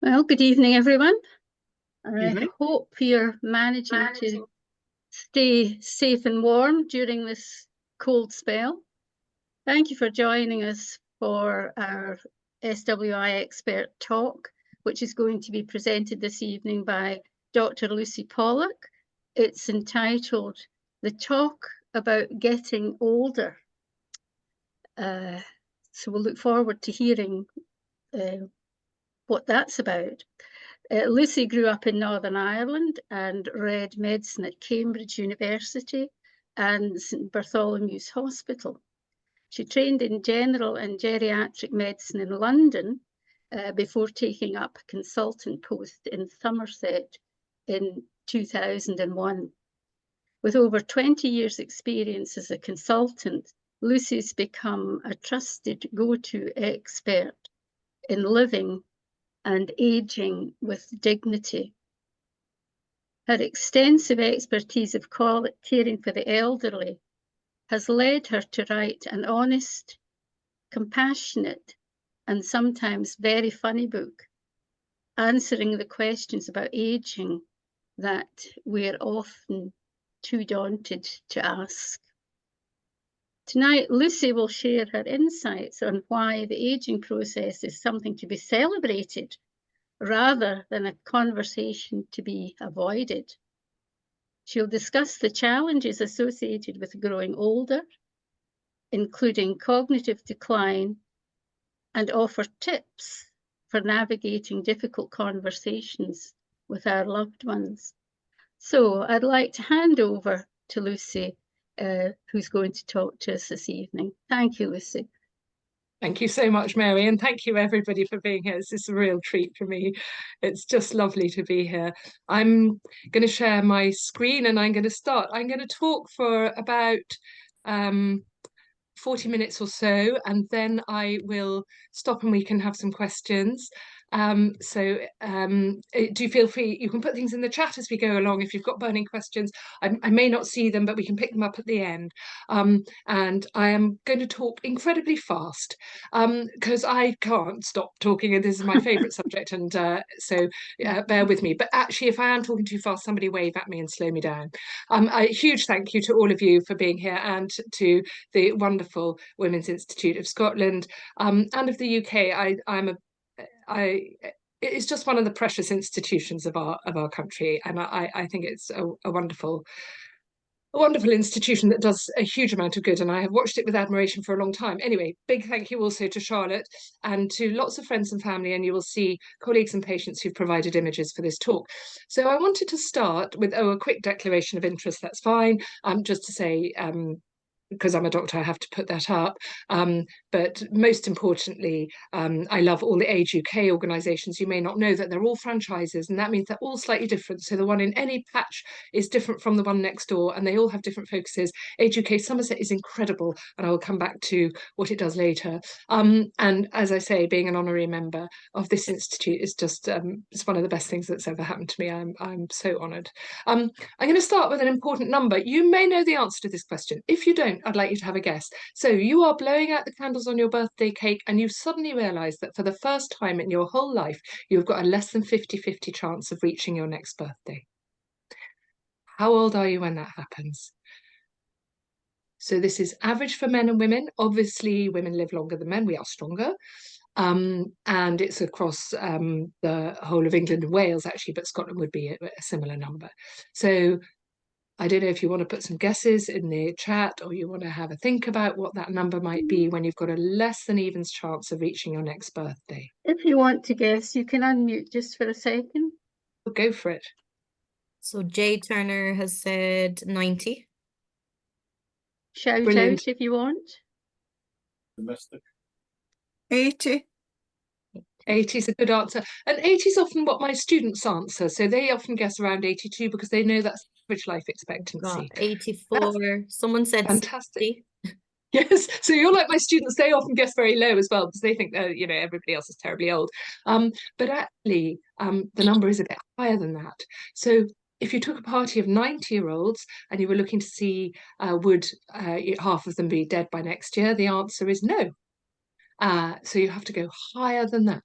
Well, good evening, everyone. I Evening. hope you're managing to stay safe and warm during this cold spell. Thank you for joining us for our SWI expert talk, which is going to be presented this evening by Dr. Lucy Pollock. It's entitled "The Talk About Getting Older." So we'll look forward to hearing what that's about. Lucy grew up in Northern Ireland and read medicine at Cambridge University and St Bartholomew's Hospital. She trained in general and geriatric medicine in London before taking up a consultant post in Somerset in 2001. With over 20 years' experience as a consultant, Lucy's become a trusted go-to expert in living and aging with dignity. Her extensive expertise of caring for the elderly has led her to write an honest, compassionate, and sometimes very funny book, answering the questions about aging that we're often too daunted to ask. Tonight, Lucy will share her insights on why the aging process is something to be celebrated rather than a conversation to be avoided. She'll discuss the challenges associated with growing older, including cognitive decline, and offer tips for navigating difficult conversations with our loved ones. So I'd like to hand over to Lucy, who's going to talk to us this evening. Thank you, Lucy. Thank you so much, Mary, and thank you everybody for being here. This is a real treat for me. It's just lovely to be here. I'm going to share my screen and I'm going to start. I'm going to talk for about 40 minutes or so, and then I will stop and we can have some questions. Do feel free, you can put things in the chat as we go along if you've got burning questions. I may not see them, but we can pick them up at the end. And I am going to talk incredibly fast because I can't stop talking, and this is my favourite subject, and so bear with me. But actually, if I am talking too fast, somebody wave at me and slow me down. A huge thank you to all of you for being here, and to the wonderful Women's Institute of Scotland and of the UK. It's just one of the precious institutions of our country, and I think it's a wonderful institution that does a huge amount of good, and I have watched it with admiration for a long time. Anyway, big thank you also to Charlotte and to lots of friends and family, and you will see colleagues and patients who've provided images for this talk. So I wanted to start with a quick declaration of interest. That's fine. Just to say, because I'm a doctor, I have to put that up. But most importantly, I love all the Age UK organisations. You may not know that they're all franchises, and that means they're all slightly different. So the one in any patch is different from the one next door, and they all have different focuses. Age UK Somerset is incredible, and I will come back to what it does later. And as I say, being an honorary member of this institute is just it's one of the best things that's ever happened to me. I'm so honoured. I'm going to start with an important number. You may know the answer to this question. If you don't, I'd like you to have a guess. So you are blowing out the candles on your birthday cake, and you suddenly realise that for the first time in your whole life, you've got a less than 50-50 chance of reaching your next birthday. How old are you when that happens? So this is average for men and women. Obviously, women live longer than men. We are stronger. And it's across the whole of England and Wales, actually, but Scotland would be a similar number. So I don't know if you want to put some guesses in the chat, or you want to have a think about what that number might be when you've got a less than evens chance of reaching your next birthday. If you want to guess, you can unmute just for a second. We'll go for it. So Jay Turner has said 90. Shout Brilliant. out if you want. Domestic. 80. 80 is a good answer. And 80 is often what my students answer. So they often guess around 82 because they know that's average life expectancy. Got 84. Someone said fantastic. 60. Yes, so you're like my students. They often guess very low as well because they think that, you know, everybody else is terribly old. But actually, the number is a bit higher than that. So if you took a party of 90-year-olds and you were looking to see would half of them be dead by next year, the answer is no. So you have to go higher than that.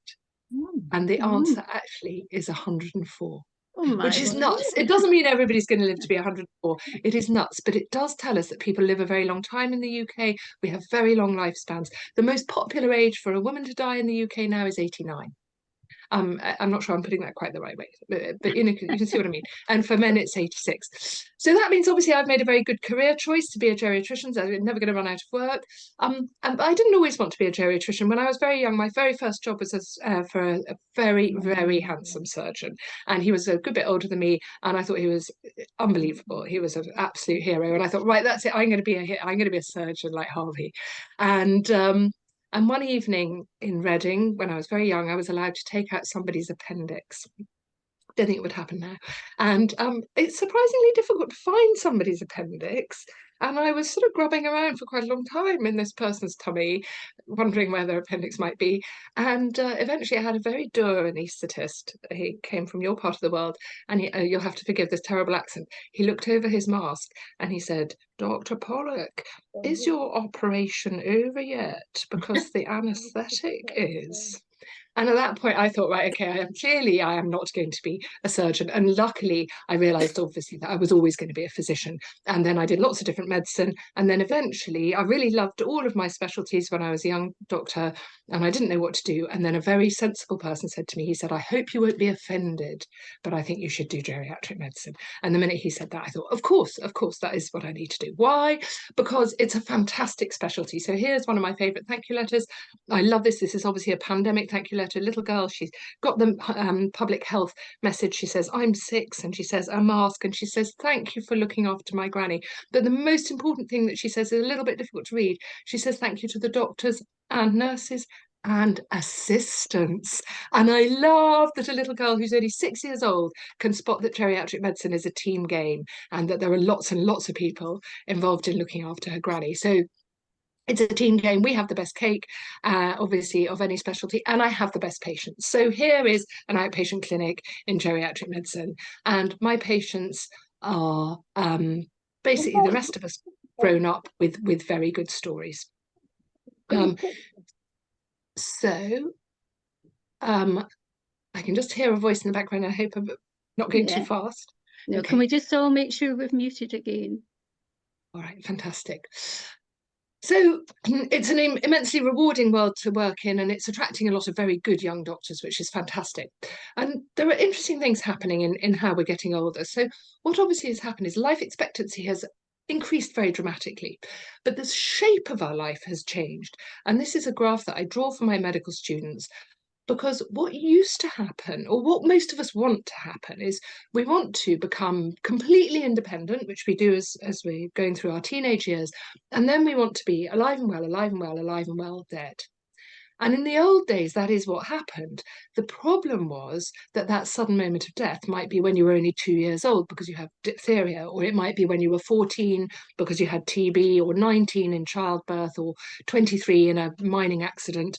And the Mm. answer actually is 104. Oh my Which is word. nuts. It doesn't mean everybody's going to live to be 104. It is nuts, but it does tell us that people live a very long time in the UK. We have very long lifespans. The most popular age for a woman to die in the UK now is 89. I'm not sure I'm putting that quite the right way, but you know, you can see what I mean. And for men, it's 86. So that means obviously I've made a very good career choice to be a geriatrician. So I'm never going to run out of work. And I didn't always want to be a geriatrician. When I was very young, my very first job was for a very, very handsome surgeon. And he was a good bit older than me. And I thought he was unbelievable. He was an absolute hero. And I thought, right, that's it. I'm going to be a surgeon like Harvey. And one evening in Reading, when I was very young, I was allowed to take out somebody's appendix. Don't think it would happen now. And it's surprisingly difficult to find somebody's appendix. And I was sort of grubbing around for quite a long time in this person's tummy, wondering where their appendix might be. And eventually I had a very dour anaesthetist. He came from your part of the world, and you'll have to forgive this terrible accent. He looked over his mask and he said, "Dr. Pollock, is your operation over yet? Because the anaesthetic is." And at that point, I thought, right, okay, I am not going to be a surgeon. And luckily, I realised, obviously, that I was always going to be a physician. And then I did lots of different medicine. And then eventually, I really loved all of my specialties when I was a young doctor, and I didn't know what to do. And then a very sensible person said to me, he said, "I hope you won't be offended, but I think you should do geriatric medicine." And the minute he said that, I thought, of course, that is what I need to do. Why? Because it's a fantastic specialty. So here's one of my favourite thank you letters. I love this. This is obviously a pandemic thank you letter. A little girl, she's got the public health message. She says, "I'm 6," and she says, "a mask," and she says, "Thank you for looking after my granny." But the most important thing that she says is a little bit difficult to read. She says, "Thank you to the doctors and nurses and assistants." And I love that a little girl who's only 6 years old can spot that geriatric medicine is a team game, and that there are lots and lots of people involved in looking after her granny. So it's a team game. We have the best cake, obviously, of any specialty, and I have the best patients. So here is an outpatient clinic in geriatric medicine, and my patients are basically the rest of us grown up with very good stories. So I can just hear a voice in the background. I hope I'm not going too fast. No, Okay. can we just all make sure we've muted again? All right, fantastic. So it's an immensely rewarding world to work in, and it's attracting a lot of very good young doctors, which is fantastic. And there are interesting things happening in how we're getting older. So what obviously has happened is life expectancy has increased very dramatically, but the shape of our life has changed. And this is a graph that I draw for my medical students, because what used to happen, or what most of us want to happen, is we want to become completely independent, which we do as we're going through our teenage years, and then we want to be alive and well, alive and well, alive and well, dead. And in the old days, that is what happened. The problem was that that sudden moment of death might be when you were only 2 years old because you have diphtheria, or it might be when you were 14 because you had TB, or 19 in childbirth, or 23 in a mining accident.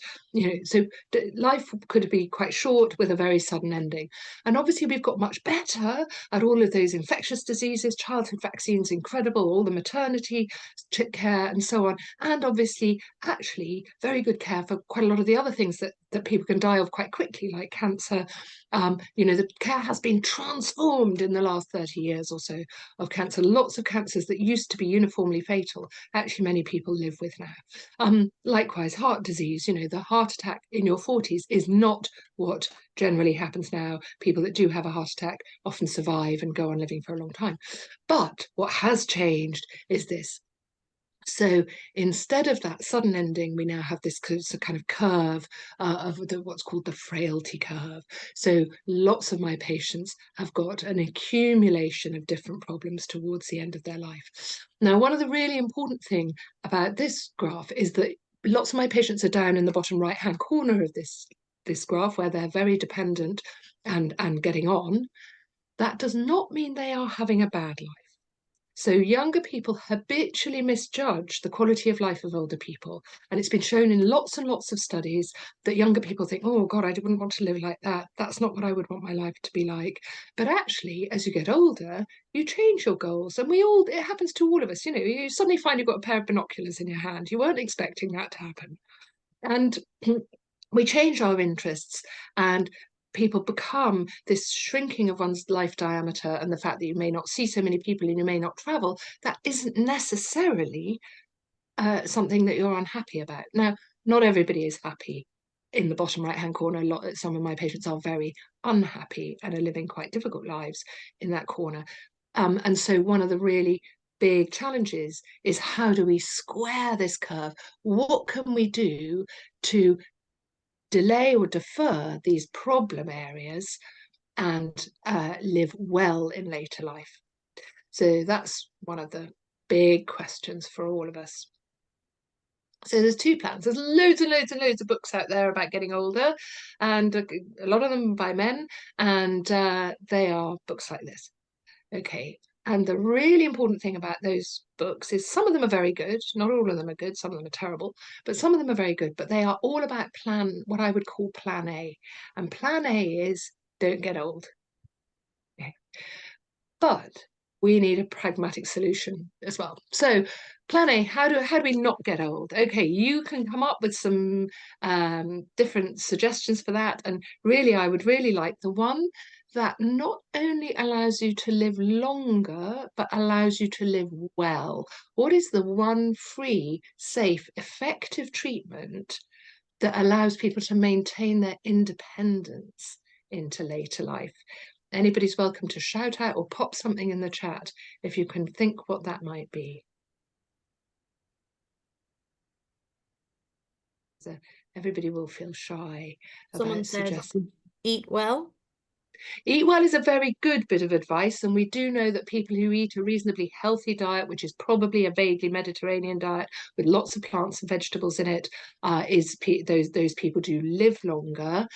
So life could be quite short with a very sudden ending. And obviously we've got much better at all of those infectious diseases, childhood vaccines, incredible, all the maternity care and so on. And obviously, actually, very good care for quite a lot of the other things that people can die of quite quickly, like cancer. The care has been transformed in the last 30 years or so of cancer. Lots of cancers that used to be uniformly fatal, actually many people live with now. Likewise, heart disease, the heart attack in your 40s is not what generally happens now. People that do have a heart attack often survive and go on living for a long time. But what has changed is this. So instead of that sudden ending, we now have this kind of curve of what's called the frailty curve. So lots of my patients have got an accumulation of different problems towards the end of their life. Now, one of the really important things about this graph is that lots of my patients are down in the bottom right-hand corner of this graph, where they're very dependent and getting on. That does not mean they are having a bad life. So younger people habitually misjudge the quality of life of older people. And it's been shown in lots and lots of studies that younger people think, "Oh God, I wouldn't want to live like that. That's not what I would want my life to be like." But actually, as you get older, you change your goals. And it happens to all of us. You suddenly find you've got a pair of binoculars in your hand. You weren't expecting that to happen. And we change our interests, and people become this shrinking of one's life diameter, and the fact that you may not see so many people and you may not travel, that isn't necessarily something that you're unhappy about. Now, not everybody is happy. In the bottom right-hand corner, some of my patients are very unhappy and are living quite difficult lives in that corner. And so one of the really big challenges is, how do we square this curve? What can we do to delay or defer these problem areas and live well in later life? So that's one of the big questions for all of us. So there's two plans. There's loads and loads and loads of books out there about getting older, and a lot of them by men, and they are books like this. Okay, and the really important thing about those books is some of them are very good, not all of them are good, some of them are terrible, but some of them are very good, but they are all about what I would call plan A. And plan A is, don't get old. Okay. But we need a pragmatic solution as well. So plan A, how do we not get old? Okay, you can come up with some different suggestions for that. And really, I would really like the one that not only allows you to live longer, but allows you to live well. What is the one free, safe, effective treatment that allows people to maintain their independence into later life? Anybody's welcome to shout out or pop something in the chat if you can think what that might be. So everybody will feel shy Someone about said, suggesting. eat well. Eat well is a very good bit of advice, and we do know that people who eat a reasonably healthy diet, which is probably a vaguely Mediterranean diet with lots of plants and vegetables in it, those people do live longer.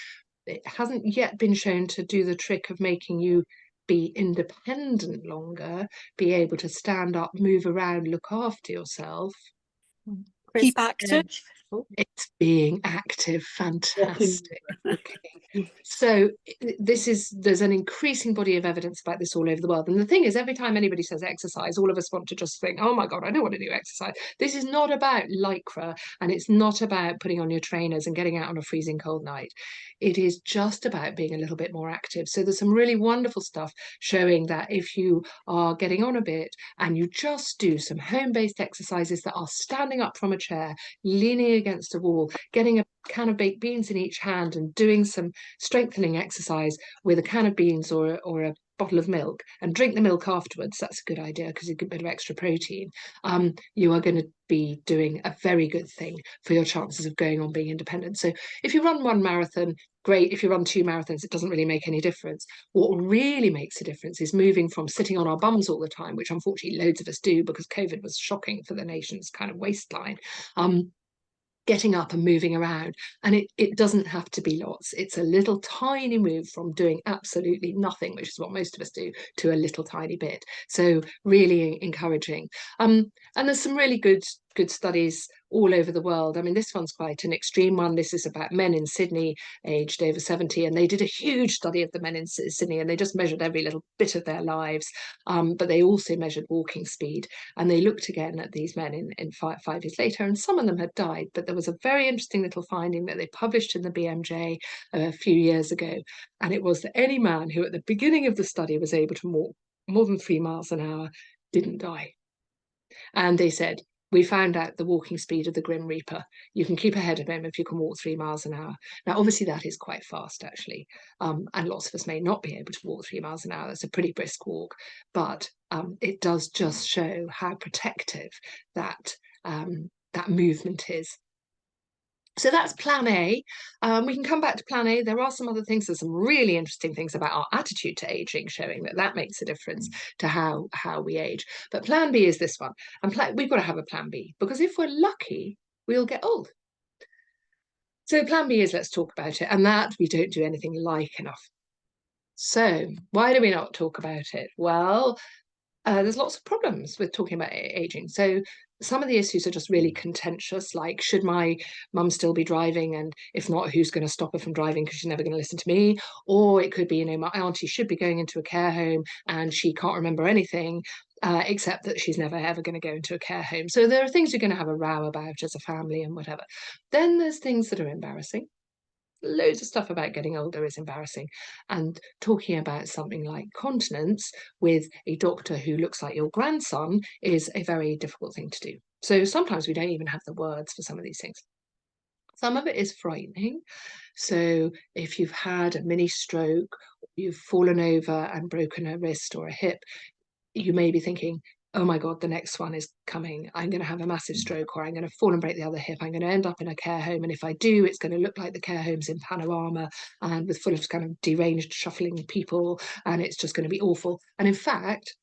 It hasn't yet been shown to do the trick of making you be independent longer, be able to stand up, move around, look after yourself. Chris Keep active. It's being active. Fantastic. Okay. So there's an increasing body of evidence about this all over the world. And the thing is, every time anybody says exercise, all of us want to just think, oh my God, I don't want to do exercise. This is not about lycra, and it's not about putting on your trainers and getting out on a freezing cold night. It is just about being a little bit more active. So there's some really wonderful stuff showing that if you are getting on a bit and you just do some home-based exercises that are standing up from a chair, leaning against a wall, getting a can of baked beans in each hand and doing some strengthening exercise with a can of beans or a bottle of milk, and drink the milk afterwards. That's a good idea because you get a bit of extra protein. You are going to be doing a very good thing for your chances of going on being independent. So if you run one marathon, great. If you run 2 marathons, it doesn't really make any difference. What really makes a difference is moving from sitting on our bums all the time, which unfortunately loads of us do because COVID was shocking for the nation's kind of waistline, getting up and moving around. And it doesn't have to be lots. It's a little tiny move from doing absolutely nothing, which is what most of us do, to a little tiny bit. So really encouraging. And there's some really good studies all over the world. I mean, this one's quite an extreme one. This is about men in Sydney aged over 70, and they did a huge study of the men in Sydney, and they just measured every little bit of their lives, but they also measured walking speed, and they looked again at these men in 5 years later, and some of them had died, but there was a very interesting little finding that they published in the BMJ a few years ago, and it was that any man who at the beginning of the study was able to walk more than 3 miles an hour didn't die. And they said, we found out the walking speed of the Grim Reaper. You can keep ahead of him if you can walk 3 miles an hour. Now, obviously, that is quite fast, actually. And lots of us may not be able to walk 3 miles an hour. That's a pretty brisk walk. But it does just show how protective that movement is. So that's plan A. We can come back to plan A. There are some other things. There's some really interesting things about our attitude to aging, showing that makes a difference to how we age. But plan B is this one. And we've got to have a plan B, because if we're lucky, we'll get old. So plan B is, let's talk about it. And that we don't do anything like enough. So why do we not talk about it? Well, there's lots of problems with talking about aging. So some of the issues are just really contentious, like, should my mum still be driving? And if not, who's going to stop her from driving because she's never going to listen to me? Or it could be, my auntie should be going into a care home and she can't remember anything, except that she's never ever going to go into a care home. So there are things you're going to have a row about as a family and whatever. Then there's things that are embarrassing. loads of stuff about getting older is embarrassing. And talking about something like continence with a doctor who looks like your grandson is a very difficult thing to do. So sometimes we don't even have the words for some of these things. Some of it is frightening. So if you've had a mini stroke, you've fallen over and broken a wrist or a hip, you may be thinking, oh my God, the next one is coming. I'm going to have a massive stroke, or I'm going to fall and break the other hip. I'm going to end up in a care home. And if I do, it's going to look like the care homes in Panorama and with full of kind of deranged, shuffling people. And it's just going to be awful. And in fact,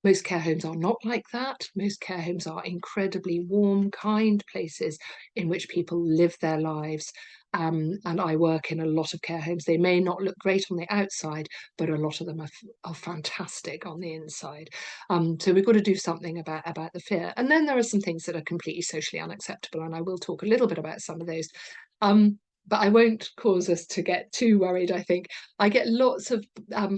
most care homes are not like that. Most care homes are incredibly warm, kind places in which people live their lives. And I work in a lot of care homes. They may not look great on the outside, but a lot of them are fantastic on the inside. So we've got to do something about the fear. And then there are some things that are completely socially unacceptable, and I will talk a little bit about some of those. But I won't cause us to get too worried, I think. I get lots of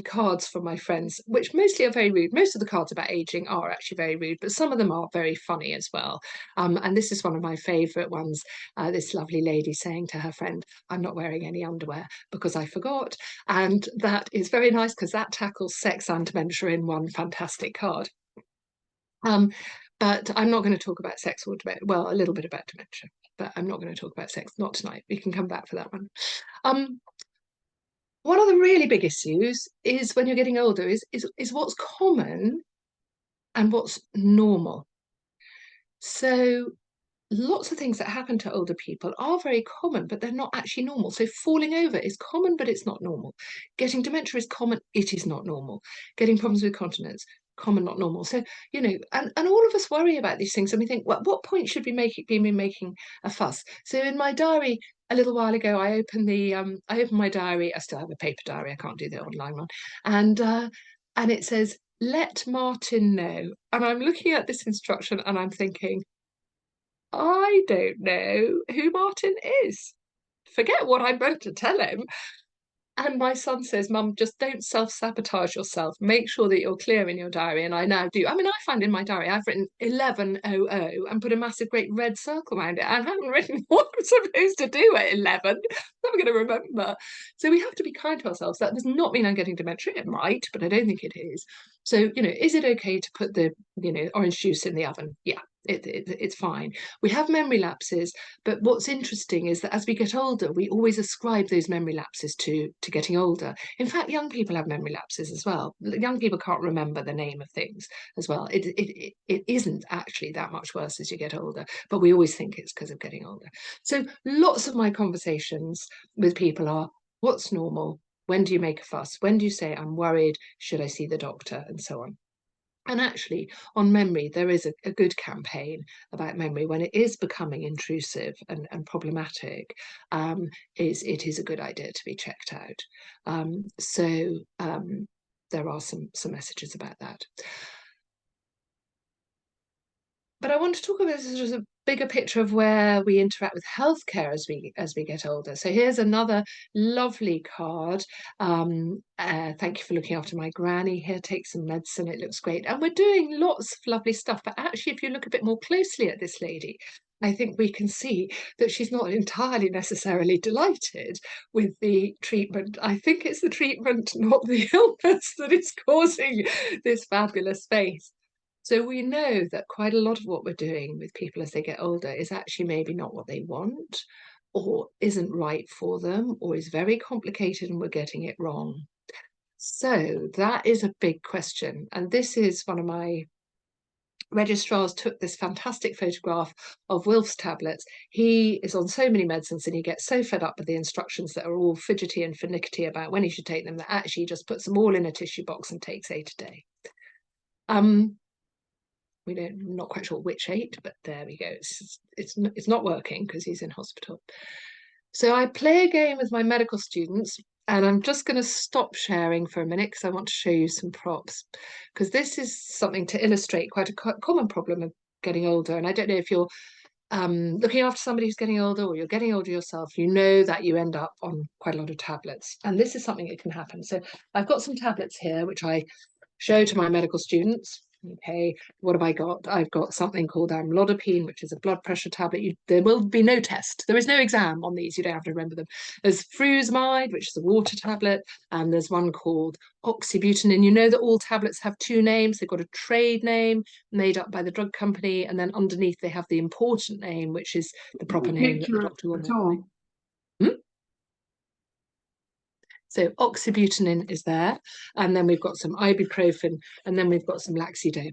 cards from my friends, which mostly are very rude. Most of the cards about aging are actually very rude, but some of them are very funny as well. And this is one of my favourite ones. This lovely lady saying to her friend, I'm not wearing any underwear because I forgot. And that is very nice because that tackles sex and dementia in one fantastic card. But I'm not going to talk about sex or dementia. Well, a little bit about dementia, but I'm not going to talk about sex, not tonight. We can come back for that one. One of the really big issues is when you're getting older is what's common and what's normal. So lots of things that happen to older people are very common, but they're not actually normal. So falling over is common, but it's not normal. Getting dementia is common, it is not normal. Getting problems with continence, common, not normal. So, you know, and all of us worry about these things, and we think, well, at what point should we be making a fuss? So in my diary a little while ago, I opened my diary. I still have a paper diary, I can't do the online one, and it says, let Martin know. And I'm looking at this instruction and I'm thinking, I don't know who Martin is. Forget what I meant to tell him. And my son says, Mum, just don't self-sabotage yourself. Make sure that you're clear in your diary. And I now do. I mean, I find in my diary, I've written 11:00 and put a massive great red circle around it. And I haven't written what I'm supposed to do at 11. I'm never going to remember. So we have to be kind to ourselves. That does not mean I'm getting dementia. It might, but I don't think it is. So, you know, is it okay to put the, you know, orange juice in the oven? Yeah. It's fine. We have memory lapses, but what's interesting is that as we get older, we always ascribe those memory lapses to getting older. In fact, young people have memory lapses as well. Young people can't remember the name of things as well. It isn't actually that much worse as you get older, but we always think it's because of getting older. So lots of my conversations with people are, what's normal? When do you make a fuss? When do you say, I'm worried? Should I see the doctor? And so on. And actually, on memory, there is a good campaign about memory when it is becoming intrusive and problematic. It is a good idea to be checked out. There are some messages about that. But I want to talk about this as a bigger picture of where we interact with healthcare as we get older. So here's another lovely card. Thank you for looking after my granny. Here, take some medicine. It looks great. And we're doing lots of lovely stuff. But actually, if you look a bit more closely at this lady, I think we can see that she's not entirely necessarily delighted with the treatment. I think it's the treatment, not the illness, that is causing this fabulous face. So we know that quite a lot of what we're doing with people as they get older is actually maybe not what they want, or isn't right for them, or is very complicated and we're getting it wrong. So that is a big question. And this is one of my registrars took this fantastic photograph of Wilf's tablets. He is on so many medicines and he gets so fed up with the instructions that are all fidgety and finicky about when he should take them that actually he just puts them all in a tissue box and takes 8 a day. I'm not quite sure which 8, but there we go. It's not working because he's in hospital. So I play a game with my medical students, and I'm just going to stop sharing for a minute because I want to show you some props, because this is something to illustrate quite a common problem of getting older. And I don't know if you're looking after somebody who's getting older, or you're getting older yourself, you know that you end up on quite a lot of tablets. And this is something that can happen. So I've got some tablets here, which I show to my medical students. Okay, what have I got? I've got something called amlodipine, which is a blood pressure tablet. There will be no test. There is no exam on these. You don't have to remember them. There's frusemide, which is a water tablet, and there's one called oxybutynin. You know that all tablets have two names. They've got a trade name made up by the drug company, and then underneath they have the important name, which is the proper name that the doctor will know. So oxybutynin is there, and then we've got some ibuprofen, and then we've got some laxidone.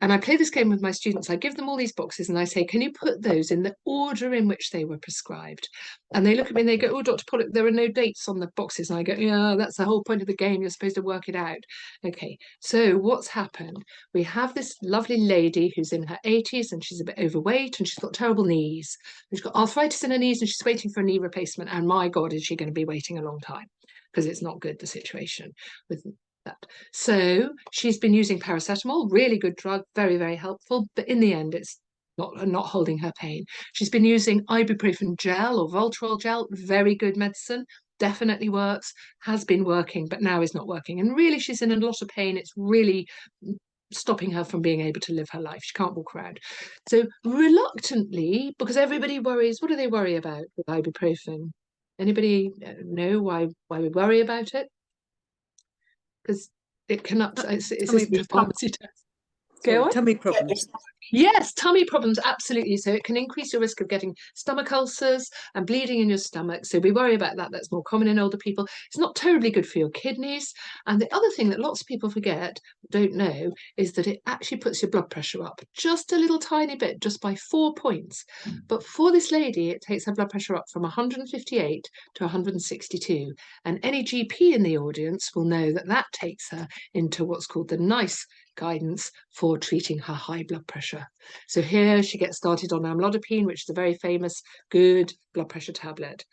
And I play this game with my students. I give them all these boxes and I say, can you put those in the order in which they were prescribed? And they look at me and they go, oh, Dr. Pollock, there are no dates on the boxes. And I go, yeah, that's the whole point of the game. You're supposed to work it out. Okay, so what's happened? We have this lovely lady who's in her 80s and she's a bit overweight and she's got terrible knees. She's got arthritis in her knees and she's waiting for a knee replacement. And my God, is she going to be waiting a long time? Because it's not good, the situation with that. So she's been using paracetamol, really good drug, very, very helpful. But in the end, it's not holding her pain. She's been using ibuprofen gel or Voltarol gel, very good medicine, definitely works, has been working, but now is not working. And really, she's in a lot of pain. It's really stopping her from being able to live her life. She can't walk around. So reluctantly, because everybody worries, what do they worry about with ibuprofen? Anybody know why we worry about it? Because it can it's a pharmacy test. Go on. Tummy problems. Yes, tummy problems, absolutely. So it can increase your risk of getting stomach ulcers and bleeding in your stomach. So we worry about that. That's more common in older people. It's not terribly good for your kidneys. And the other thing that lots of people forget, don't know, is that it actually puts your blood pressure up just a little tiny bit, just by 4 points. But for this lady, it takes her blood pressure up from 158 to 162. And any GP in the audience will know that that takes her into what's called the NICE guidance for treating her high blood pressure. So here she gets started on amlodipine, which is a very famous, good blood pressure tablet.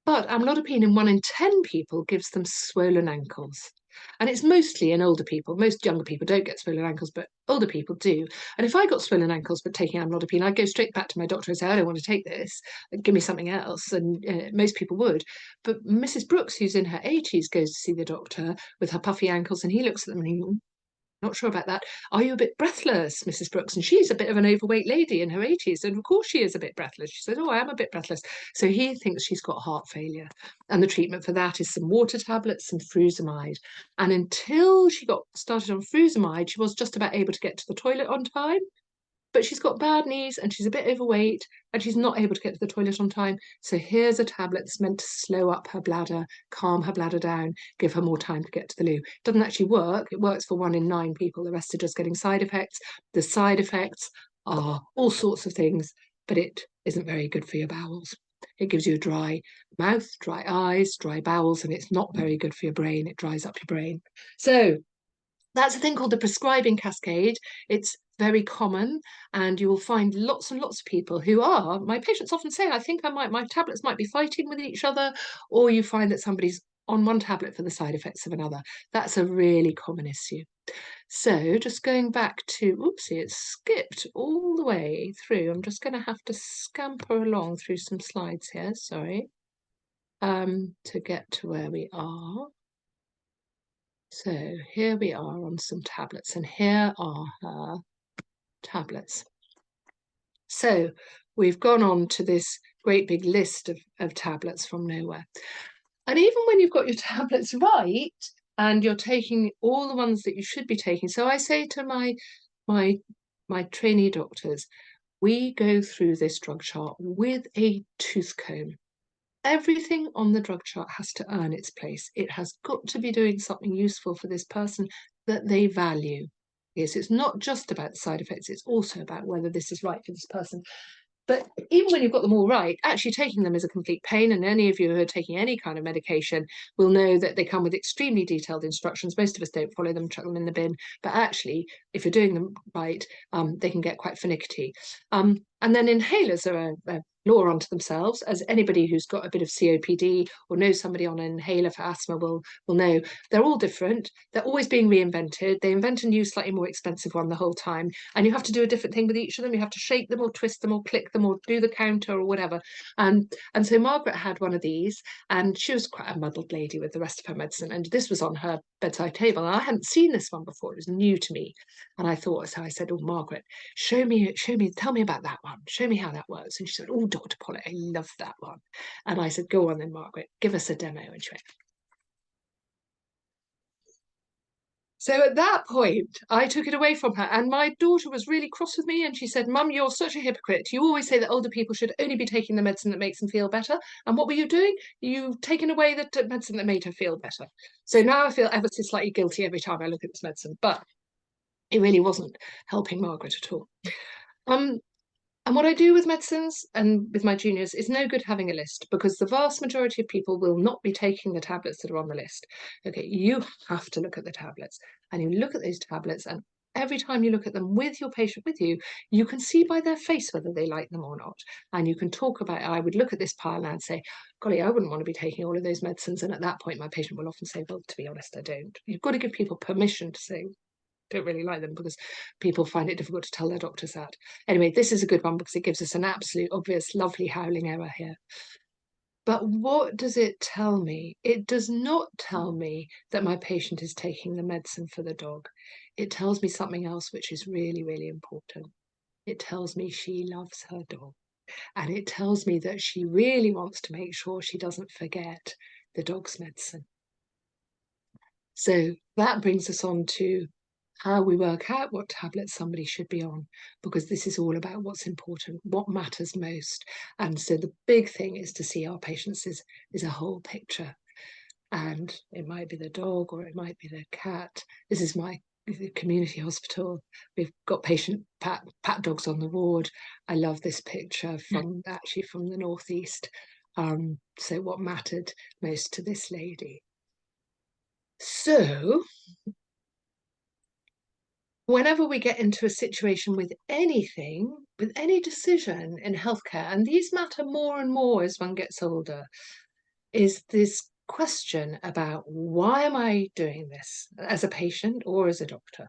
But amlodipine in 1 in 10 people gives them swollen ankles. And it's mostly in older people. Most younger people don't get swollen ankles, but older people do. And if I got swollen ankles but taking amlodipine, I'd go straight back to my doctor and say, I don't want to take this, give me something else. And most people would. But Mrs. Brooks, who's in her 80s, goes to see the doctor with her puffy ankles, and he looks at them and he, not sure about that. Are you a bit breathless, Mrs. Brooks? And she's a bit of an overweight lady in her 80s. And of course she is a bit breathless. She says, oh, I am a bit breathless. So he thinks she's got heart failure. And the treatment for that is some water tablets, some frusemide. And until she got started on frusemide, she was just about able to get to the toilet on time. But she's got bad knees and she's a bit overweight and she's not able to get to the toilet on time. So here's a tablet that's meant to slow up her bladder, calm her bladder down, give her more time to get to the loo. It doesn't actually work. It works for 1 in 9 people. The rest are just getting side effects. The side effects are all sorts of things, but it isn't very good for your bowels. It gives you a dry mouth, dry eyes, dry bowels, and it's not very good for your brain. It dries up your brain. So that's a thing called the prescribing cascade. It's very common, and you will find lots and lots of people who are, my patients often say, I think my tablets might be fighting with each other, or you find that somebody's on one tablet for the side effects of another. That's a really common issue. So just going back to, oopsie, it skipped all the way through. I'm just going to have to scamper along through some slides here, sorry, to get to where we are. So here we are on some tablets, and here are her tablets. So we've gone on to this great big list of tablets from nowhere. And even when you've got your tablets right, and you're taking all the ones that you should be taking. So I say to my trainee doctors, we go through this drug chart with a tooth comb. Everything on the drug chart has to earn its place. It has got to be doing something useful for this person that they value. Yes, it's not just about the side effects, it's also about whether this is right for this person. But even when you've got them all right, actually taking them is a complete pain. And any of you who are taking any kind of medication will know that they come with extremely detailed instructions. Most of us don't follow them, chuck them in the bin. But actually, if you're doing them right, they can get quite finicky. And then inhalers are a law unto themselves, as anybody who's got a bit of COPD or knows somebody on an inhaler for asthma will know. They're all different. They're always being reinvented. They invent a new, slightly more expensive one the whole time, and you have to do a different thing with each of them. You have to shake them or twist them or click them or do the counter or whatever. And so Margaret had one of these, and she was quite a muddled lady with the rest of her medicine, and this was on her bedside table. And I hadn't seen this one before. It was new to me, and I thought, so I said, "Oh, Margaret, show me, tell me about that one. Show me how that works." And she said, "Oh, Dr. Pollock, I love that one." And I said, "Go on then, Margaret, give us a demo." And she went. So at that point, I took it away from her, and my daughter was really cross with me, and she said, "Mum, you're such a hypocrite. You always say that older people should only be taking the medicine that makes them feel better. And what were you doing? You've taken away the medicine that made her feel better." So now I feel ever so slightly guilty every time I look at this medicine, but it really wasn't helping Margaret at all. And what I do with medicines and with my juniors is no good having a list, because the vast majority of people will not be taking the tablets that are on the list. Okay, you have to look at the tablets, and you look at those tablets, and every time you look at them with your patient with you, you can see by their face whether they like them or not. And you can talk about, I would look at this pile and I'd say, "Golly, I wouldn't want to be taking all of those medicines." And at that point, my patient will often say, "Well, to be honest, I don't." You've got to give people permission to say, "Don't really like them," because people find it difficult to tell their doctors that. Anyway, this is a good one because it gives us an absolute obvious, lovely howling error here. But what does it tell me? It does not tell me that my patient is taking the medicine for the dog. It tells me something else, which is really, really important. It tells me she loves her dog. And it tells me that she really wants to make sure she doesn't forget the dog's medicine. So that brings us on to how we work out what tablets somebody should be on, because this is all about what's important, what matters most. And so the big thing is to see our patients is a whole picture. And it might be the dog or it might be the cat. This is my community hospital. We've got patient pat dogs on the ward. I love this picture from the northeast. So what mattered most to this lady? So whenever we get into a situation with anything, with any decision in healthcare, and these matter more and more as one gets older, is this question about, why am I doing this as a patient or as a doctor?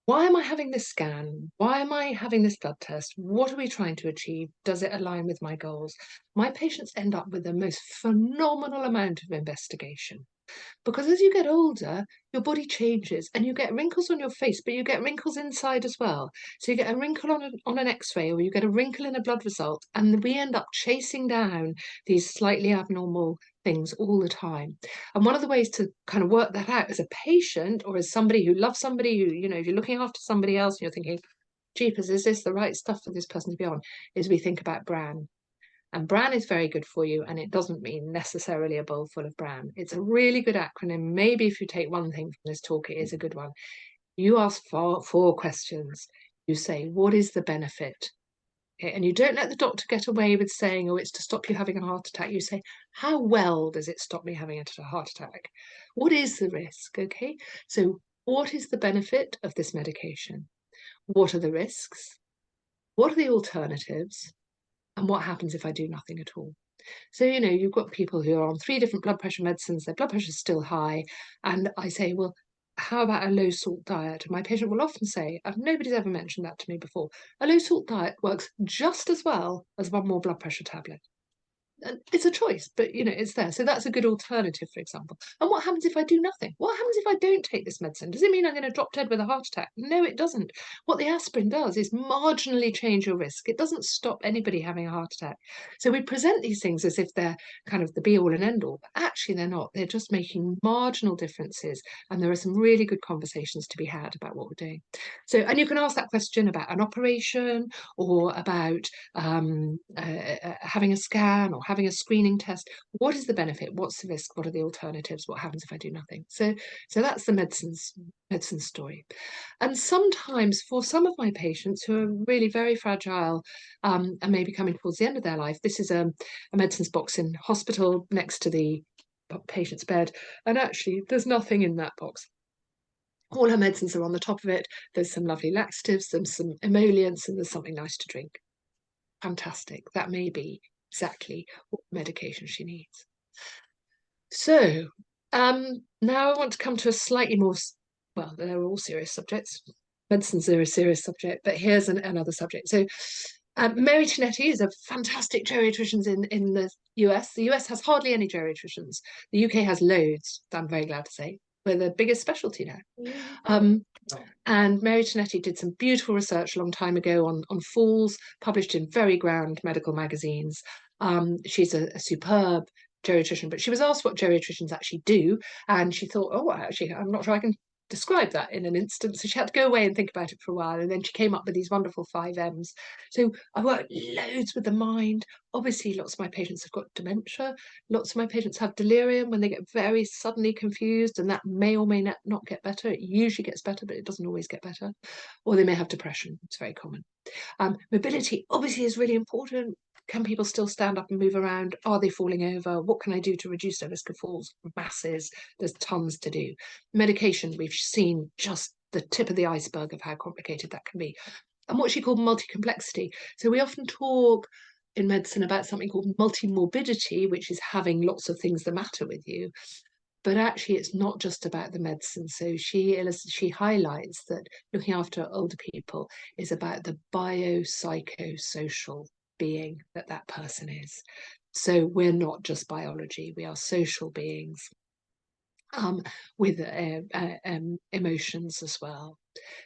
Why am I having this scan? Why am I having this blood test? What are we trying to achieve? Does it align with my goals? My patients end up with the most phenomenal amount of investigation. Because as you get older, your body changes and you get wrinkles on your face, but you get wrinkles inside as well. So you get a wrinkle on an x-ray, or you get a wrinkle in a blood result, and we end up chasing down these slightly abnormal things all the time. And one of the ways to kind of work that out as a patient or as somebody who loves somebody who, if you're looking after somebody else and you're thinking, "Jeepers, is this the right stuff for this person to be on?" is we think about bran. And bran is very good for you, and it doesn't mean necessarily a bowl full of bran. It's a really good acronym. Maybe if you take one thing from this talk, it is a good one. You ask four questions. You say, what is the benefit? Okay, and you don't let the doctor get away with saying, "Oh, it's to stop you having a heart attack." You say, how well does it stop me having a heart attack? What is the risk? Okay, so what is the benefit of this medication? What are the risks? What are the alternatives? And what happens if I do nothing at all? So, you've got people who are on 3 different blood pressure medicines, their blood pressure is still high. And I say, well, how about a low salt diet? And my patient will often say, nobody's ever mentioned that to me before, a low salt diet works just as well as one more blood pressure tablet. And it's a choice, but it's there. So that's a good alternative, for example. And what happens if I do nothing? What happens if I don't take this medicine? Does it mean I'm going to drop dead with a heart attack? No, it doesn't. What the aspirin does is marginally change your risk. It doesn't stop anybody having a heart attack. So we present these things as if they're kind of the be all and end all, but actually they're not. They're just making marginal differences. And there are some really good conversations to be had about what we're doing. So, and you can ask that question about an operation, or about having a scan, or having a screening test. What is the benefit? What's the risk? What are the alternatives? What happens if I do nothing? So that's the medicine story. And sometimes for some of my patients who are really very fragile and maybe coming towards the end of their life, this is a medicines box in hospital next to the patient's bed. And actually, there's nothing in that box. All her medicines are on the top of it. There's some lovely laxatives, there's some emollients, and there's something nice to drink. Fantastic. That may be exactly what medication she needs. So now I want to come to a slightly more, well, they're all serious subjects. Medicine's a serious subject, but here's another subject. So Mary Tinetti is a fantastic geriatrician in the US. The US has hardly any geriatricians. The UK has loads, I'm very glad to say. We're the biggest specialty now. And Mary Tinetti did some beautiful research a long time ago on falls, published in very grand medical magazines. She's a superb geriatrician, but she was asked what geriatricians actually do, and she thought, oh, actually, I'm not sure I can describe that in an instant. So she had to go away and think about it for a while, and then she came up with these wonderful 5 M's. So I worked loads with the mind. Obviously, lots of my patients have got dementia. Lots of my patients have delirium when they get very suddenly confused, and that may or may not get better. It usually gets better, but it doesn't always get better. Or they may have depression. It's very common. Mobility obviously is really important. Can people still stand up and move around? Are they falling over? What can I do to reduce their risk of falls? Masses, there's tons to do. Medication, we've seen just the tip of the iceberg of how complicated that can be. And what she called multi-complexity. So we often talk in medicine about something called multi-morbidity, which is having lots of things the matter with you. But actually, it's not just about the medicine. So she highlights that looking after older people is about the biopsychosocial being that person is. So we're not just biology, we are social beings with emotions as well.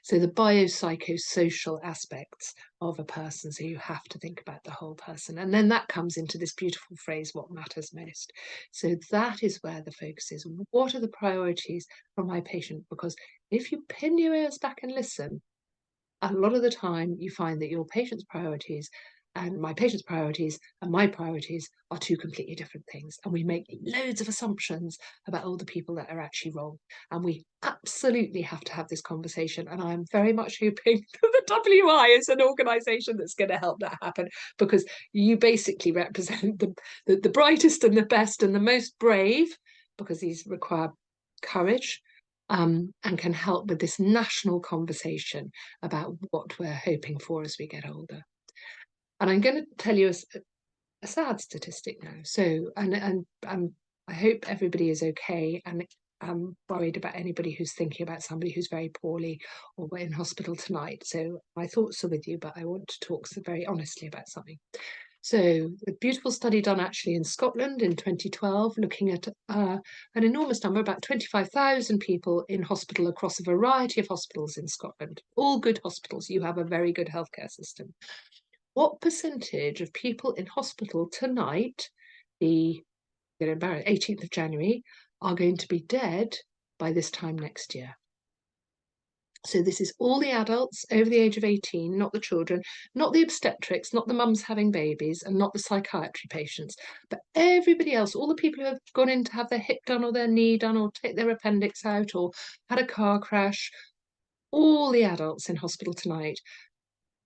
So the biopsychosocial aspects of a person, so you have to think about the whole person. And then that comes into this beautiful phrase, what matters most. So that is where the focus is. What are the priorities for my patient? Because if you pin your ears back and listen, a lot of the time you find that your patient's priorities and my patient's priorities and my priorities are 2 completely different things. And we make loads of assumptions about all the people that are actually wrong. And we absolutely have to have this conversation. And I'm very much hoping that the SWI is an organisation that's going to help that happen, because you basically represent the brightest and the best and the most brave, because these require courage. And can help with this national conversation about what we're hoping for as we get older. And I'm going to tell you a sad statistic now. So, and I hope everybody is okay, and I'm worried about anybody who's thinking about somebody who's very poorly or in hospital tonight. So my thoughts are with you, but I want to talk very honestly about something. So a beautiful study done actually in Scotland in 2012, looking at an enormous number, about 25,000 people in hospital across a variety of hospitals in Scotland. All good hospitals, you have a very good healthcare system. What percentage of people in hospital tonight, the 18th of January, are going to be dead by this time next year? So this is all the adults over the age of 18, not the children, not the obstetrics, not the mums having babies, and not the psychiatry patients, but everybody else, all the people who have gone in to have their hip done or their knee done or take their appendix out or had a car crash, all the adults in hospital tonight,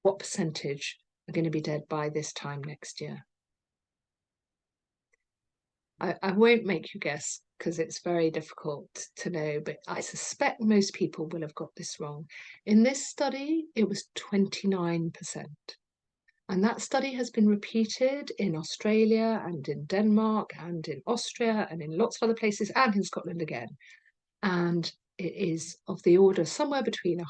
what percentage are going to be dead by this time next year? I won't make you guess, because it's very difficult to know, but I suspect most people will have got this wrong. In this study, it was 29%. And that study has been repeated in Australia and in Denmark and in Austria and in lots of other places and in Scotland again. And it is of the order somewhere between a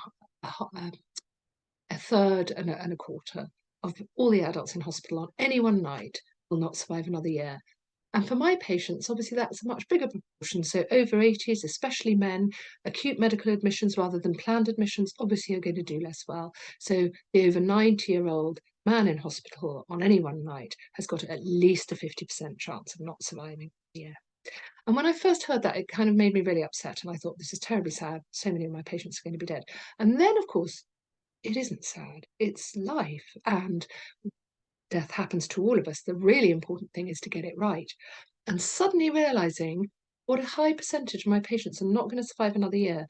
third and a quarter of all the adults in hospital on any one night will not survive another year. And for my patients, obviously that's a much bigger proportion. So over 80s, especially men, acute medical admissions rather than planned admissions obviously are going to do less well. So the over 90-year-old man in hospital on any one night has got at least a 50% chance of not surviving a year. And when I first heard that, it kind of made me really upset. And I thought, this is terribly sad. So many of my patients are going to be dead. And then, of course, it isn't sad. It's life. And death happens to all of us. The really important thing is to get it right. And suddenly realizing what a high percentage of my patients are not going to survive another year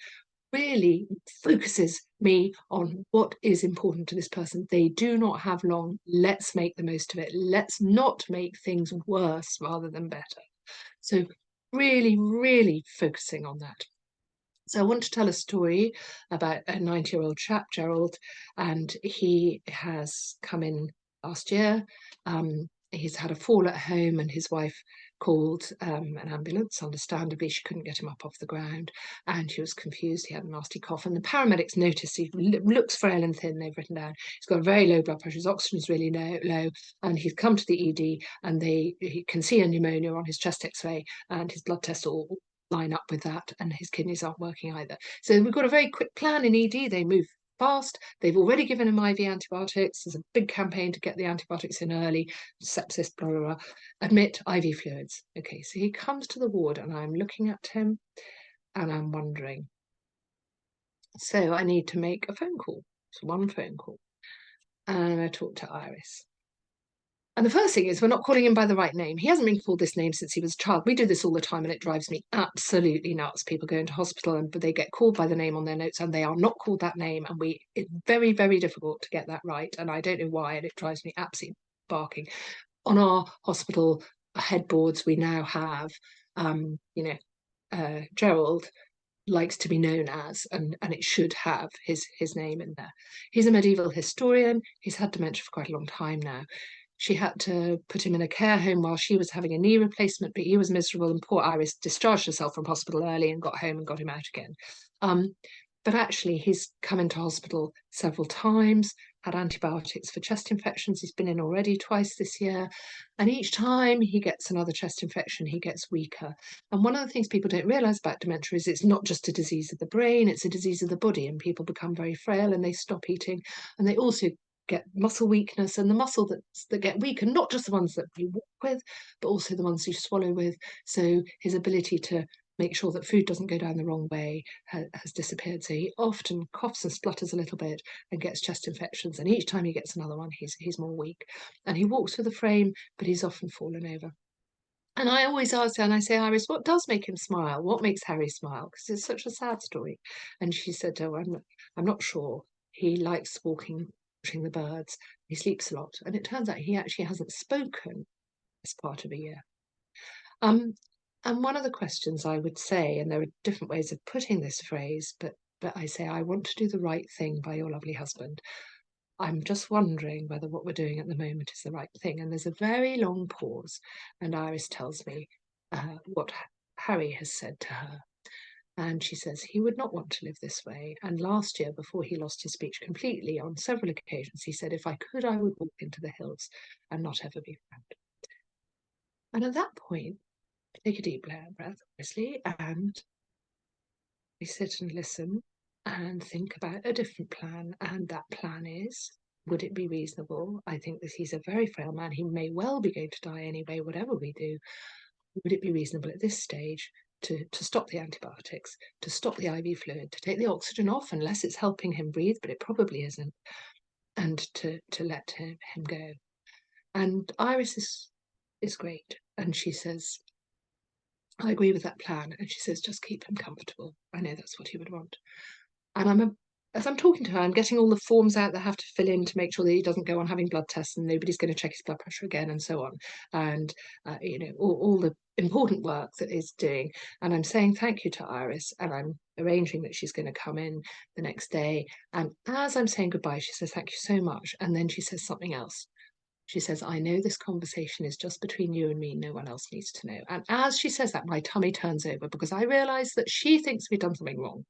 really focuses me on what is important to this person. They do not have long. Let's make the most of it. Let's not make things worse rather than better. So really, really focusing on that. So I want to tell a story about a 90-year-old chap, Gerald, and he has come in last year. he's had a fall at home, and his wife called an ambulance. Understandably, she couldn't get him up off the ground, and he was confused. He had a nasty cough, and the paramedics noticed he looks frail and thin. They've written down he's got very low blood pressure, his oxygen is really low, and he's come to the ED, and he can see a pneumonia on his chest X-ray, and his blood tests all line up with that, and his kidneys aren't working either. So we've got a very quick plan in ED. They move fast. They've already given him IV antibiotics. There's a big campaign to get the antibiotics in early, sepsis, blah, blah, blah. Admit IV fluids. Okay, so he comes to the ward, and I'm looking at him, and I'm wondering. So I need to make a phone call. It's one phone call. And I talk to Iris. And the first thing is, we're not calling him by the right name. He hasn't been called this name since he was a child. We do this all the time, and it drives me absolutely nuts. People go into hospital, and they get called by the name on their notes, and they are not called that name. And it's very, very difficult to get that right. And I don't know why, and it drives me absolutely barking. On our hospital headboards, we now have, Gerald likes to be known as, and it should have his name in there. He's a medieval historian. He's had dementia for quite a long time now. She had to put him in a care home while she was having a knee replacement, but he was miserable, and poor Iris discharged herself from hospital early and got home and got him out again. But actually, he's come into hospital several times, had antibiotics for chest infections. He's been in already twice this year. And each time he gets another chest infection, he gets weaker. And one of the things people don't realise about dementia is it's not just a disease of the brain, it's a disease of the body, and people become very frail and they stop eating. And they also get muscle weakness, and the muscle that get weaker, not just the ones that you walk with, but also the ones you swallow with. So his ability to make sure that food doesn't go down the wrong way has disappeared. So he often coughs and splutters a little bit and gets chest infections. And each time he gets another one, he's more weak. And he walks with a frame, but he's often fallen over. And I always ask her, and I say, Iris, what does make him smile? What makes Harry smile? Because it's such a sad story. And she said, oh, I'm not sure. He likes watching the birds. He sleeps a lot. And it turns out he actually hasn't spoken this part of a year. And one of the questions I would say, and there are different ways of putting this phrase, but I say, I want to do the right thing by your lovely husband. I'm just wondering whether what we're doing at the moment is the right thing. And there's a very long pause, and Iris tells me what Harry has said to her. And she says he would not want to live this way. And last year, before he lost his speech completely, on several occasions, he said, if I could, I would walk into the hills and not ever be found. And at that point, take a deep breath, obviously, and we sit and listen and think about a different plan. And that plan is, would it be reasonable? I think that he's a very frail man. He may well be going to die anyway, whatever we do. Would it be reasonable at this stage to stop the antibiotics, to stop the IV fluid, to take the oxygen off, unless it's helping him breathe, but it probably isn't, and to let him go? And Iris is great. And she says, I agree with that plan. And she says, just keep him comfortable. I know that's what he would want. And as I'm talking to her, I'm getting all the forms out that have to fill in to make sure that he doesn't go on having blood tests and nobody's going to check his blood pressure again and so on. And, all the important work that is doing. And I'm saying thank you to Iris, and I'm arranging that she's going to come in the next day. And as I'm saying goodbye, she says, thank you so much. And then she says something else. She says, I know this conversation is just between you and me. No one else needs to know. And as she says that, my tummy turns over, because I realise that she thinks we've done something wrong.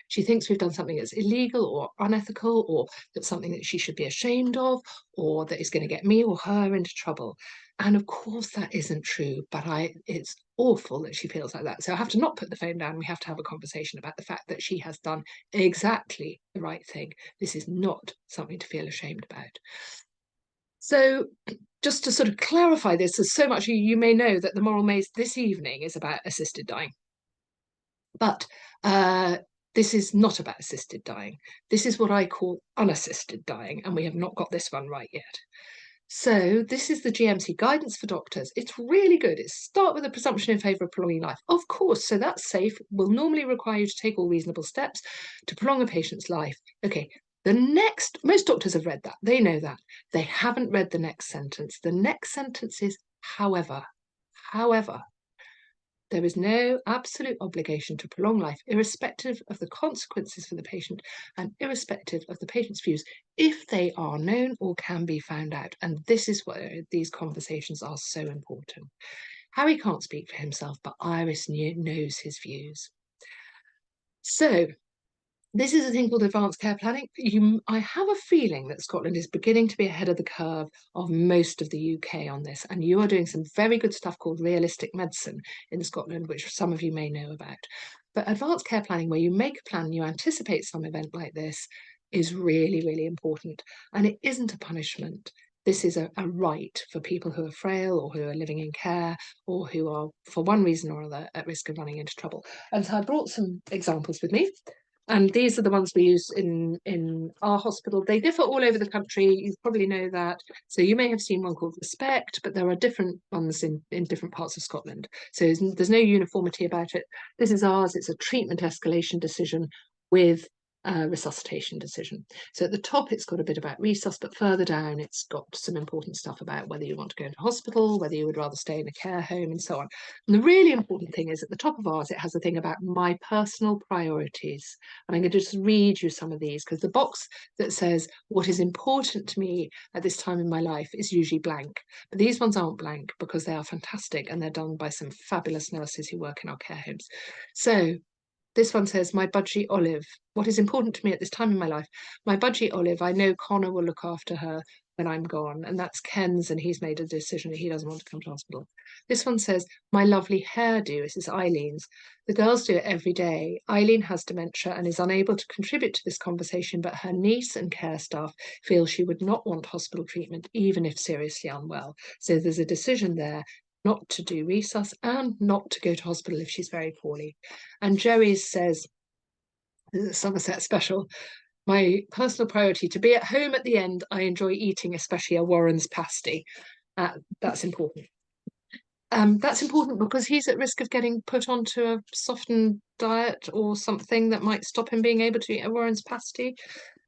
She thinks we've done something that's illegal or unethical, or that's something that she should be ashamed of, or that is going to get me or her into trouble. And of course that isn't true, but it's awful that she feels like that. So I have to not put the phone down. We have to have a conversation about the fact that she has done exactly the right thing. This is not something to feel ashamed about. So just to sort of clarify this, as so much you may know that the Moral Maze this evening is about assisted dying. But this is not about assisted dying. This is what I call unassisted dying, and we have not got this one right yet. So this is the GMC guidance for doctors. It's really good. It's start with a presumption in favour of prolonging life. Of course, so that's safe, will normally require you to take all reasonable steps to prolong a patient's life. Okay. Most doctors have read that. They know that. They haven't read the next sentence. The next sentence is, however. There is no absolute obligation to prolong life, irrespective of the consequences for the patient and irrespective of the patient's views, if they are known or can be found out. And this is where these conversations are so important. Harry can't speak for himself, but Iris knows his views. So this is a thing called advanced care planning. I have a feeling that Scotland is beginning to be ahead of the curve of most of the UK on this, and you are doing some very good stuff called realistic medicine in Scotland, which some of you may know about. But advanced care planning, where you make a plan, you anticipate some event like this, is really, really important. And it isn't a punishment. This is a right for people who are frail or who are living in care or who are, for one reason or other, at risk of running into trouble. And so I brought some examples with me. And these are the ones we use in our hospital. They differ all over the country. You probably know that. So you may have seen one called Respect, but there are different ones in different parts of Scotland. So there's no uniformity about it. This is ours. It's a treatment escalation decision with a resuscitation decision. So at the top, it's got a bit about resus, but further down, it's got some important stuff about whether you want to go into hospital, whether you would rather stay in a care home, and so on. And the really important thing is at the top of ours, it has a thing about my personal priorities. And I'm going to just read you some of these, because the box that says what is important to me at this time in my life is usually blank. But these ones aren't blank because they are fantastic and they're done by some fabulous nurses who work in our care homes. So this one says, my budgie Olive. What is important to me at this time in my life? My budgie Olive, I know Connor will look after her when I'm gone. And that's Ken's, and he's made a decision that he doesn't want to come to hospital. This one says, my lovely hairdo. This is Eileen's. The girls do it every day. Eileen has dementia and is unable to contribute to this conversation, but her niece and care staff feel she would not want hospital treatment, even if seriously unwell. So there's a decision there not to do resus and not to go to hospital if she's very poorly. And Jerry's says, Somerset special, my personal priority to be at home at the end. I enjoy eating, especially a Warren's pasty. That's important. That's important because he's at risk of getting put onto a softened diet or something that might stop him being able to eat a Warren's pasty.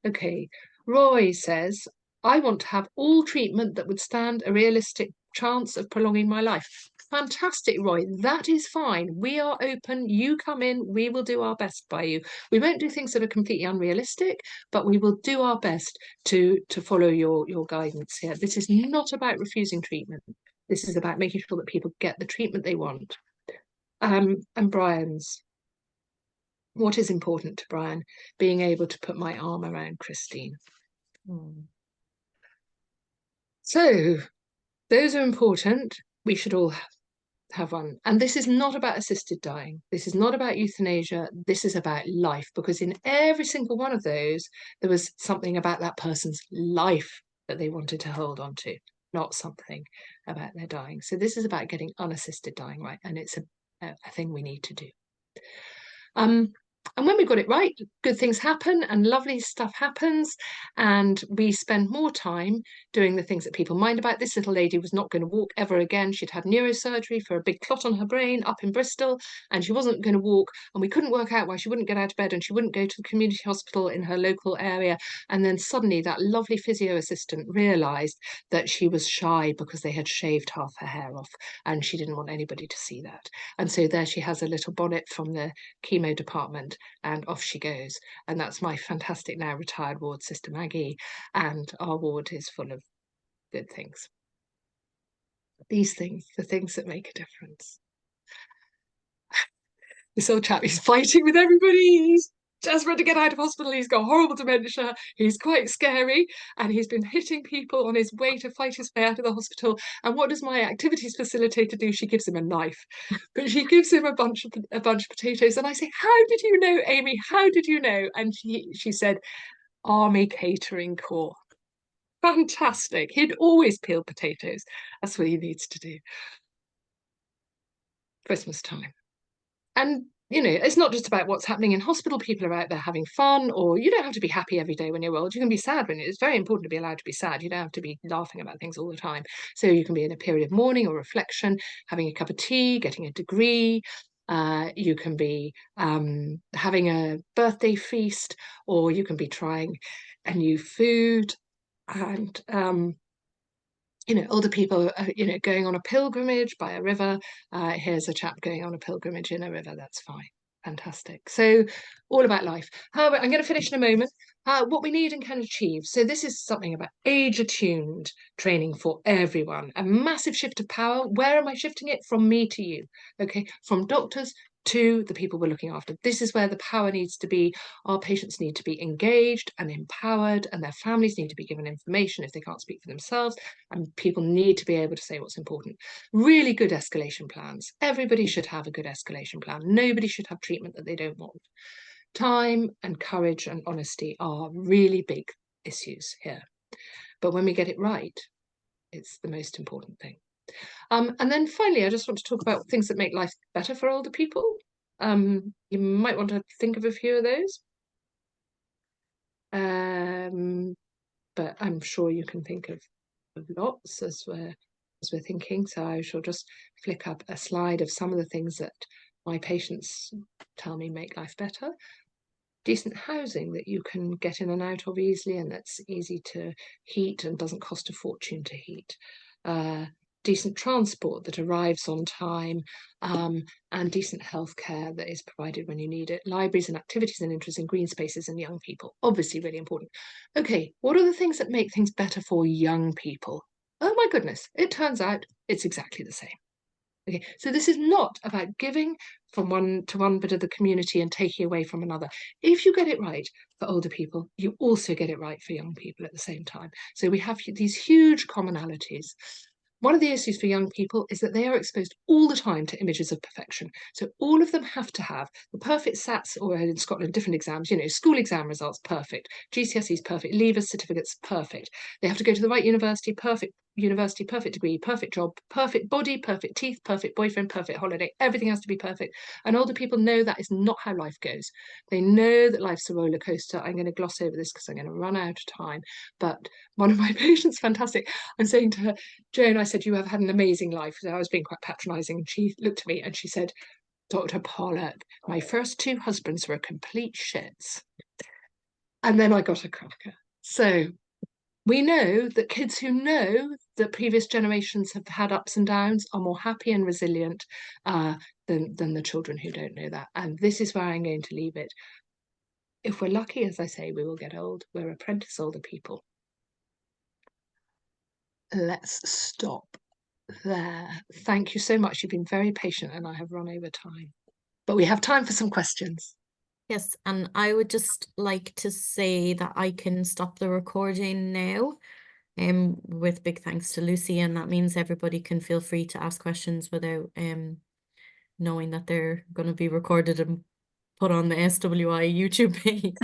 Okay, Roy says, I want to have all treatment that would stand a realistic chance of prolonging my life. Fantastic, Roy. That is fine. We are open. You come in. We will do our best by you. We won't do things that are completely unrealistic, but we will do our best to follow your guidance here. This is not about refusing treatment. This is about making sure that people get the treatment they want. And Brian's. What is important to Brian? Being able to put my arm around Christine. So those are important. We should all have one. And this is not about assisted dying. This is not about euthanasia. This is about life, because in every single one of those, there was something about that person's life that they wanted to hold on to, not something about their dying. So this is about getting unassisted dying right. And it's a thing we need to do. And when we got it right, good things happen and lovely stuff happens, and we spend more time doing the things that people mind about. This little lady was not going to walk ever again. She'd had neurosurgery for a big clot on her brain up in Bristol, and she wasn't going to walk, and we couldn't work out why she wouldn't get out of bed, and she wouldn't go to the community hospital in her local area. And then suddenly that lovely physio assistant realised that she was shy because they had shaved half her hair off, and she didn't want anybody to see that. And so there she has a little bonnet from the chemo department, and off she goes. And that's my fantastic now retired ward, Sister Maggie, and our ward is full of good things. These things, the things that make a difference. This old chap, he's fighting with everybody. He's desperate to get out of hospital. He's got horrible dementia. He's quite scary, and he's been hitting people on his way to fight his way out of the hospital. And what does my activities facilitator do? She gives him a knife, but she gives him a bunch of potatoes. And I say, "How did you know, Amy? How did you know?" And she said, "Army Catering Corps." Fantastic. He'd always peel potatoes. That's what he needs to do. Christmas time. And you know, it's not just about what's happening in hospital. People are out there having fun, or you don't have to be happy every day when you're old. You can be sad when it's very important to be allowed to be sad. You don't have to be laughing about things all the time. So you can be in a period of mourning or reflection, having a cup of tea, getting a degree. You can be having a birthday feast, or you can be trying a new food. And you know, older people, you know, going on a pilgrimage by a river. Here's a chap going on a pilgrimage in a river. That's fine. Fantastic. So all about life. However, I'm going to finish in a moment. What we need and can achieve. So this is something about age-attuned training for everyone. A massive shift of power. Where am I shifting it? From me to you. Okay, from doctors to the people we're looking after. This is where the power needs to be. Our patients need to be engaged and empowered, and their families need to be given information if they can't speak for themselves, and people need to be able to say what's important. Really good escalation plans. Everybody should have a good escalation plan. Nobody should have treatment that they don't want. Time and courage and honesty are really big issues here. But when we get it right, it's the most important thing. And then finally, I just want to talk about things that make life better for older people. You might want to think of a few of those. But I'm sure you can think of lots as we're thinking. So I shall just flick up a slide of some of the things that my patients tell me make life better. Decent housing that you can get in and out of easily, and that's easy to heat and doesn't cost a fortune to heat. Decent transport that arrives on time, and decent healthcare that is provided when you need it. Libraries and activities and interests in green spaces and young people, obviously really important. Okay, what are the things that make things better for young people? Oh my goodness, it turns out it's exactly the same. Okay, so this is not about giving from one bit of the community and taking away from another. If you get it right for older people, you also get it right for young people at the same time. So we have these huge commonalities. One of the issues for young people is that they are exposed all the time to images of perfection. So all of them have to have the perfect SATs, or in Scotland, different exams, you know, school exam results, perfect, GCSEs, perfect, leavers certificates, perfect. They have to go to the right university, perfect degree, perfect job, perfect body, perfect teeth, perfect boyfriend, perfect holiday. Everything has to be perfect. And older people know that is not how life goes. They know that life's a roller coaster. I'm going to gloss over this because I'm going to run out of time. But one of my patients, fantastic, I'm saying to her, Joan, I said, you have had an amazing life. I was being quite patronizing. She looked at me and she said, Dr. Pollock, my first 2 husbands were complete shits. And then I got a cracker. So we know that kids who know that previous generations have had ups and downs are more happy and resilient than the children who don't know that. And this is where I'm going to leave it. If we're lucky, as I say, we will get old. We're apprentice older people. Let's stop there. Thank you so much. You've been very patient and I have run over time. But we have time for some questions. Yes, and I would just like to say that I can stop the recording now, with big thanks to Lucy, and that means everybody can feel free to ask questions without knowing that they're going to be recorded and put on the SWI YouTube page.